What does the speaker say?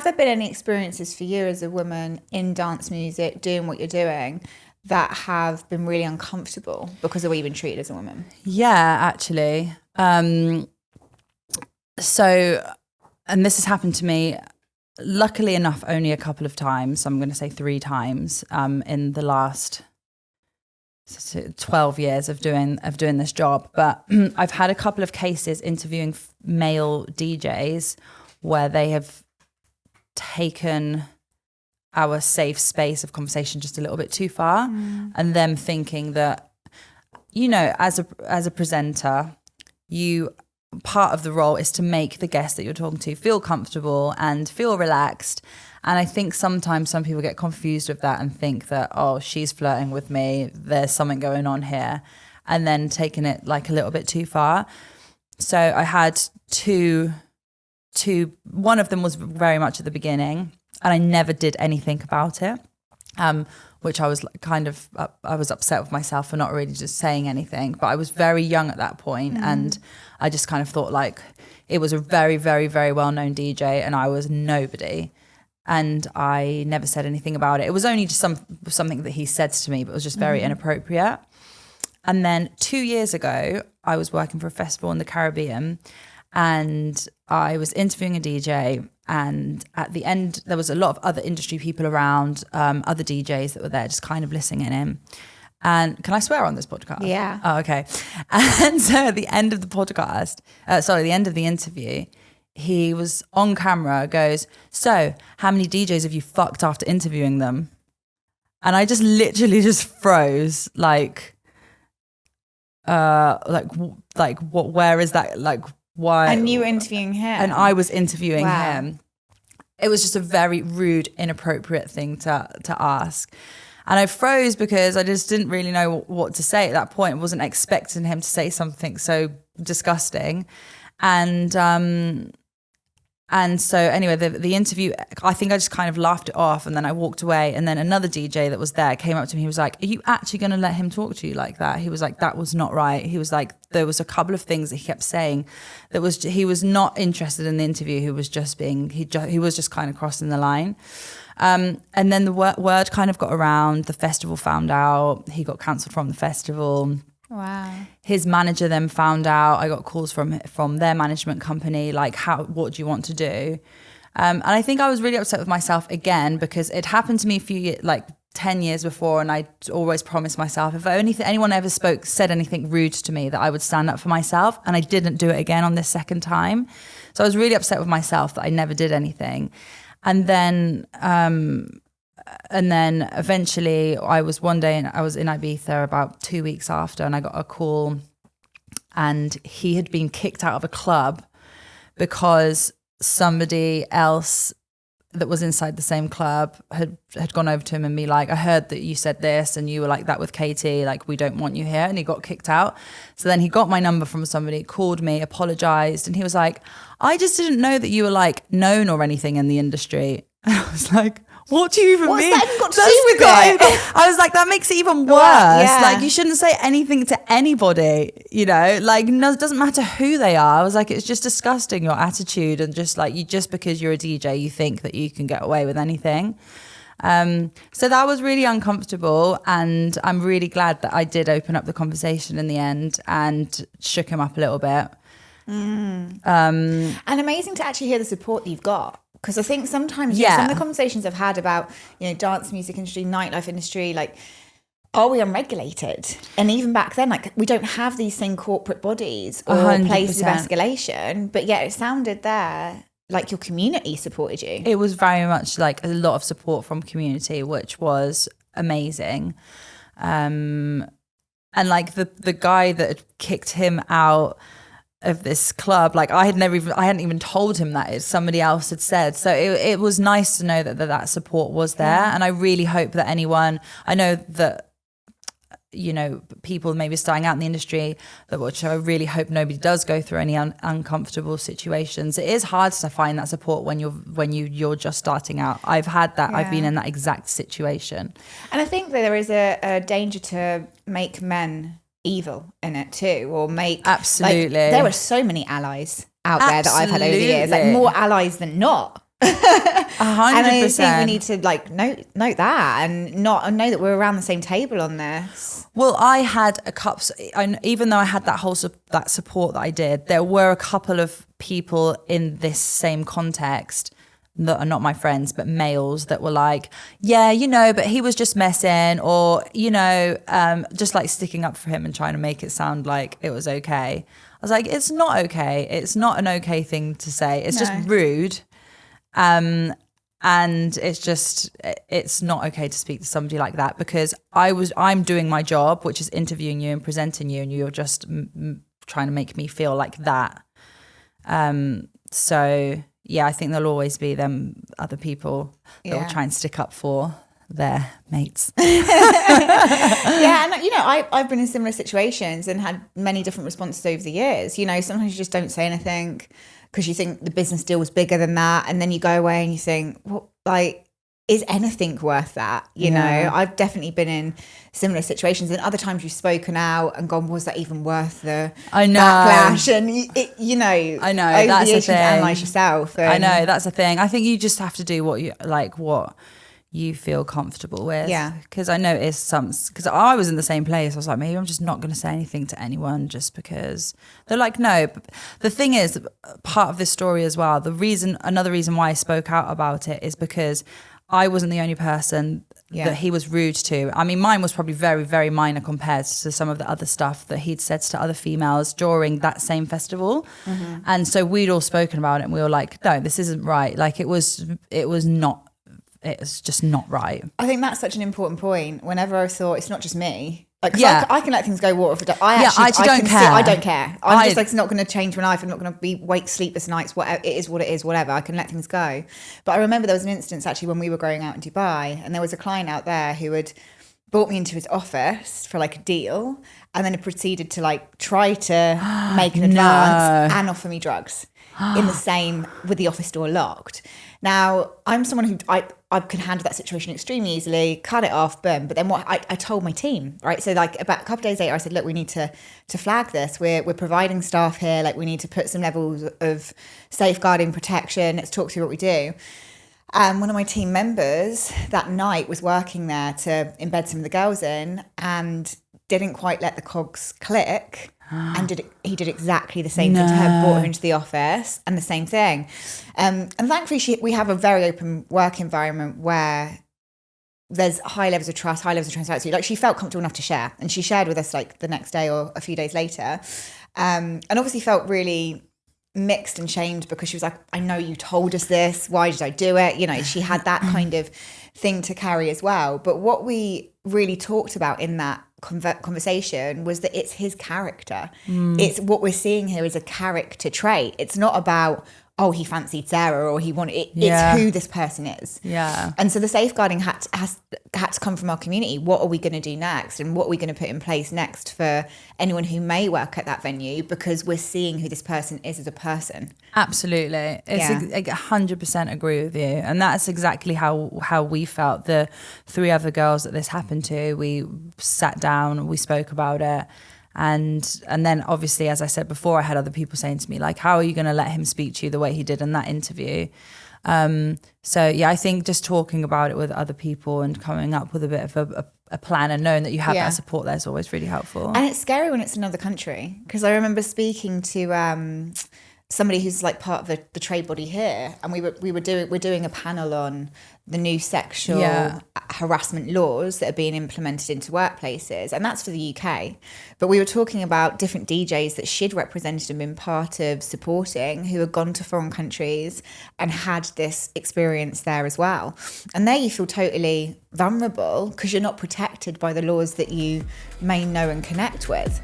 there been any experiences for you as a woman in dance music, doing what you're doing, that have been really uncomfortable because of the way you've been treated as a woman? Yeah, actually. So, and this has happened to me, luckily enough, only a couple of times. So I'm going to say 3 times in the last 12 years of doing this job. But I've had a couple of cases interviewing male DJs where they have taken our safe space of conversation just a little bit too far, and them thinking that, you know, as a presenter, part of the role is to make the guest that you're talking to feel comfortable and feel relaxed. And I think sometimes some people get confused with that and think that, oh, she's flirting with me, there's something going on here, and then taking it like a little bit too far. So I had two, one of them was very much at the beginning, and I never did anything about it, which I was I was upset with myself for not really just saying anything. But I was very young at that point, and I just kind of thought like it was a very, very, very well-known DJ and I was nobody. And I never said anything about it. It was only just something that he said to me, but it was just very inappropriate. And then 2 years ago, I was working for a festival in the Caribbean, and I was interviewing a DJ, and at the end there was a lot of other industry people around, other DJs that were there just kind of listening in. And can I swear on this podcast? Yeah. Oh, okay. And so at the end of the podcast, the end of the interview, he was on camera, goes, so how many DJs have you fucked after interviewing them? And I just literally just froze, like what, where is that? Like, why? And you were interviewing him. And I was interviewing him. It was just a very rude, inappropriate thing to ask. And I froze because I just didn't really know what to say at that point. I wasn't expecting him to say something so disgusting. And so anyway, the interview, I think I just kind of laughed it off, and then I walked away. And then another DJ that was there came up to me. He was like, are you actually going to let him talk to you like that? He was like, that was not right. He was like, there was a couple of things that he kept saying he was not interested in the interview. He was just he was just kind of crossing the line. And then the word kind of got around. The festival found out. He got cancelled from the festival. Wow. His manager then found out. I got calls from their management company, like, what do you want to do? And I think I was really upset with myself again, because it happened to me 10 years before, and I always promised myself if anyone ever said anything rude to me, that I would stand up for myself, and I didn't do it again on this second time. So I was really upset with myself that I never did anything. And then eventually I was in Ibiza about 2 weeks after, and I got a call, and he had been kicked out of a club because somebody else that was inside the same club had gone over to him and be like, I heard that you said this and you were like that with Katie, like, we don't want you here. And he got kicked out. So then he got my number from somebody, called me, apologized. And he was like, I just didn't know that you were like known or anything in the industry. And I was like, what do you even mean? What's that even got to do with it? I was like, that makes it even worse. Yeah. Like, you shouldn't say anything to anybody, you know, like, no, it doesn't matter who they are. I was like, it's just disgusting, your attitude, and just like, just because you're a DJ, you think that you can get away with anything. So that was really uncomfortable, and I'm really glad that I did open up the conversation in the end and shook him up a little bit. And amazing to actually hear the support that you've got. Because I think sometimes some of the conversations I've had about, you know, dance music industry, nightlife industry, like, are we unregulated? And even back then, like, we don't have these same corporate bodies or 100%. places of escalation. But yet it sounded there like your community supported you. It was very much like a lot of support from community, which was amazing. And like the guy that had kicked him out of this club, like I hadn't even told him that. Somebody else had said. So it was nice to know that support was there. Yeah. And I really hope that I know that, you know, people maybe starting out in the industry, which I really hope nobody does go through any uncomfortable situations. It is hard to find that support when you're just starting out. I've had that. Yeah. I've been in that exact situation. And I think that there is a danger to make men evil in it too, or make absolutely. Like, there are so many allies out there that I've had over the years, like more allies than not. 100%. 100%. I think we need to like note that and know that we're around the same table on this. Well, I had even though I had that whole that support that I did, there were a couple of people in this same context that are not my friends, but males that were like, yeah, but he was just messing, or, just like sticking up for him and trying to make it sound like it was okay. I was like, it's not okay. It's not an okay thing to say. It's just rude. And it's not okay to speak to somebody like that, because I'm doing my job, which is interviewing you and presenting you, and you're just trying to make me feel like that. So yeah, I think there'll always be them other people that will try and stick up for their mates. Yeah, and I've been in similar situations and had many different responses over the years. Sometimes you just don't say anything because you think the business deal was bigger than that, and then you go away and you think, well, like, is anything worth that? I've definitely been in similar situations, and other times you've spoken out and gone, was that even worth the backlash? And I know that's the thing. Analyze yourself. I know that's the thing. I think you just have to do what you feel comfortable with. Yeah. Because I noticed because I was in the same place. I was like, maybe I'm just not going to say anything to anyone just because they're like, no. But the thing is, part of this story as well, another reason why I spoke out about it is because I wasn't the only person that he was rude to. I mean, mine was probably very, very minor compared to some of the other stuff that he'd said to other females during that same festival. Mm-hmm. And so we'd all spoken about it, and we were like, no, this isn't right. Like it was just not right. I think that's such an important point. Whenever I thought, it's not just me. I can let things go water for I don't care. I don't care. I'm just like, it's not going to change my life. I'm not going to be sleepless nights. Whatever it is, what it is, whatever. I can let things go. But I remember there was an instance actually when we were growing out in Dubai, and there was a client out there who had brought me into his office for like a deal, and then it proceeded to like try to make an advance and offer me drugs in the same, with the office door locked. Now, I'm someone who I can handle that situation extremely easily, cut it off, boom. But then what I told my team, right? So like about a couple of days later, I said, look, we need to flag this. We're providing staff here. Like we need to put some levels of safeguarding protection. Let's talk through what we do. And one of my team members that night was working there to embed some of the girls in, and didn't quite let the cogs click. And he did exactly the same thing to her, brought her into the office, and the same thing. And thankfully, we have a very open work environment where there's high levels of trust, high levels of transparency. Like she felt comfortable enough to share, and she shared with us like the next day or a few days later, and obviously felt really mixed and shamed because she was like, I know you told us this. Why did I do it? She had that kind of thing to carry as well. But what we really talked about in that conversation was that it's his character. It's what we're seeing here is a character trait. It's not about, oh, he fancied Sarah or he wanted it. It's who this person is. Yeah. And so the safeguarding had to come from our community. What are we going to do next? And what are we going to put in place next for anyone who may work at that venue? Because we're seeing who this person is as a person. Absolutely. I 100% agree with you. And that's exactly how we felt. The 3 other girls that this happened to, we sat down, we spoke about it. And then obviously, as I said before, I had other people saying to me, like, how are you going to let him speak to you the way he did in that interview? So yeah, I think just talking about it with other people and coming up with a bit of a plan and knowing that you have that support there is always really helpful. And it's scary when it's another country, because I remember speaking to somebody who's like part of the trade body here, and we're doing a panel on the new sexual harassment laws that are being implemented into workplaces, and that's for the UK. But we were talking about different DJs that she'd represented and been part of supporting, who had gone to foreign countries and had this experience there as well. And there you feel totally vulnerable because you're not protected by the laws that you may know and connect with.